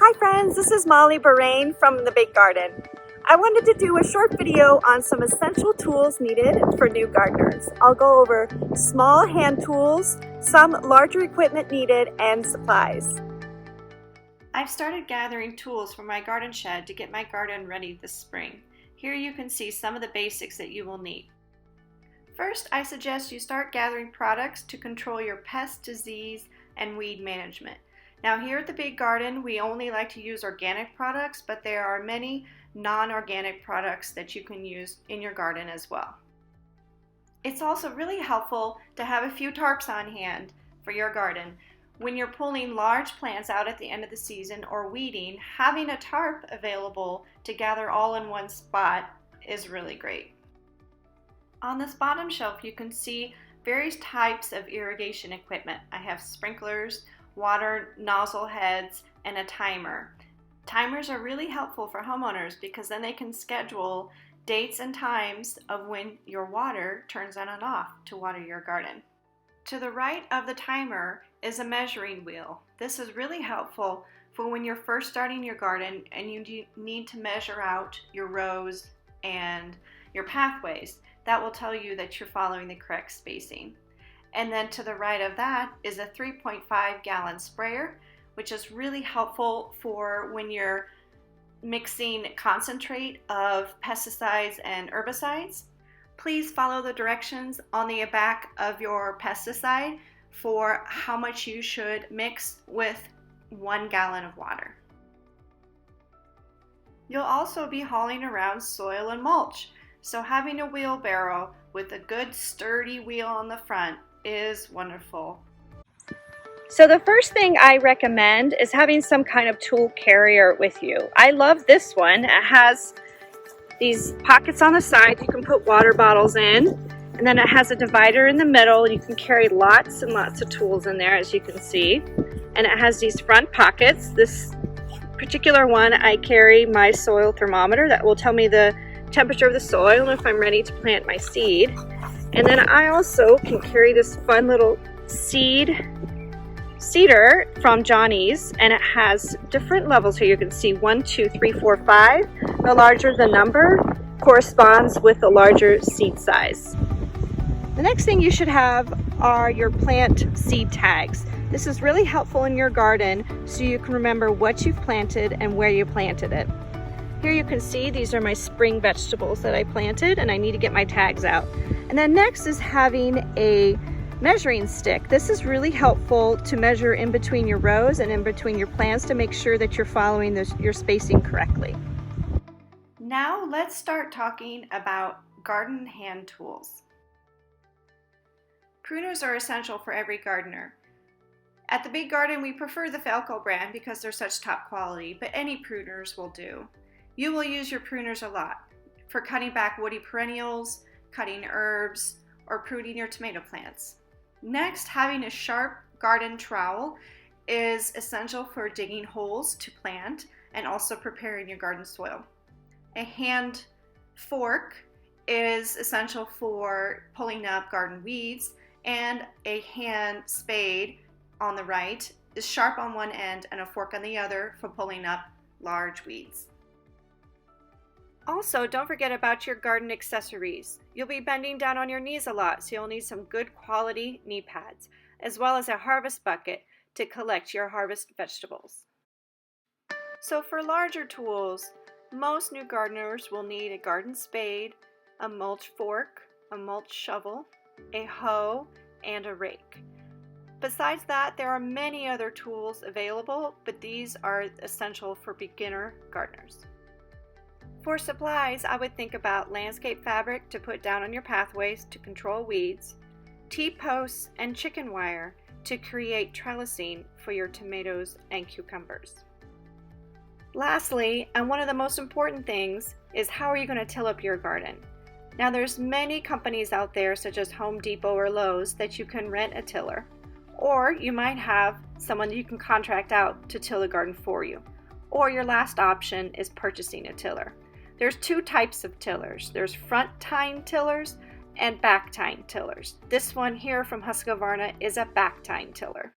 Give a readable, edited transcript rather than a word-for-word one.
Hi friends, this is Molly Bahrain from The Big Garden. I wanted to do a short video on some essential tools needed for new gardeners. I'll go over small hand tools, some larger equipment needed, and supplies. I've started gathering tools for my garden shed to get my garden ready this spring. Here you can see some of the basics that you will need. First, I suggest you start gathering products to control your pest, disease, and weed management. Now here at the Big Garden, we only like to use organic products, but there are many non-organic products that you can use in your garden as well. It's also really helpful to have a few tarps on hand for your garden. When you're pulling large plants out at the end of the season or weeding, having a tarp available to gather all in one spot is really great. On this bottom shelf, you can see various types of irrigation equipment. I have sprinklers, water nozzle heads, and a timer. Timers are really helpful for homeowners because then they can schedule dates and times of when your water turns on and off to water your garden. To the right of the timer is a measuring wheel. This is really helpful for when you're first starting your garden and you need to measure out your rows and your pathways. That will tell you that you're following the correct spacing. And then to the right of that is a 3.5 gallon sprayer, which is really helpful for when you're mixing concentrate of pesticides and herbicides. Please follow the directions on the back of your pesticide for how much you should mix with 1 gallon of water. You'll also be hauling around soil and mulch, so having a wheelbarrow with a good sturdy wheel on the front is wonderful. So the first thing I recommend is having some kind of tool carrier with you. I love this one. It has these pockets on the side you can put water bottles in, and then it has a divider in the middle. You can carry lots and lots of tools in there, as you can see. And it has these front pockets. This particular one, I carry my soil thermometer that will tell me the temperature of the soil and if I'm ready to plant my seed. And then I also can carry this fun little seeder from Johnny's, and it has different levels here. You can see 1, 2, 3, 4, 5. The larger the number corresponds with the larger seed size. The next thing you should have are your plant seed tags. This is really helpful in your garden so you can remember what you've planted and where you planted it. Here you can see these are my spring vegetables that I planted, and I need to get my tags out. And then next is having a measuring stick. This is really helpful to measure in between your rows and in between your plants to make sure that you're following your spacing correctly. Now let's start talking about garden hand tools. Pruners are essential for every gardener. At the Big Garden, we prefer the Falco brand because they're such top quality, but any pruners will do. You will use your pruners a lot for cutting back woody perennials, cutting herbs, or pruning your tomato plants. Next, having a sharp garden trowel is essential for digging holes to plant and also preparing your garden soil. A hand fork is essential for pulling up garden weeds, and a hand spade on the right is sharp on one end and a fork on the other for pulling up large weeds. Also, don't forget about your garden accessories. You'll be bending down on your knees a lot, so you'll need some good quality knee pads, as well as a harvest bucket to collect your harvest vegetables. So for larger tools, most new gardeners will need a garden spade, a mulch fork, a mulch shovel, a hoe, and a rake. Besides that, there are many other tools available, but these are essential for beginner gardeners. For supplies, I would think about landscape fabric to put down on your pathways to control weeds, T-posts, and chicken wire to create trellising for your tomatoes and cucumbers. Lastly, and one of the most important things, is how are you going to till up your garden? Now there's many companies out there such as Home Depot or Lowe's that you can rent a tiller, or you might have someone you can contract out to till the garden for you, or your last option is purchasing a tiller. There's two types of tillers. There's front tine tillers and back tine tillers. This one here from Husqvarna is a back tine tiller.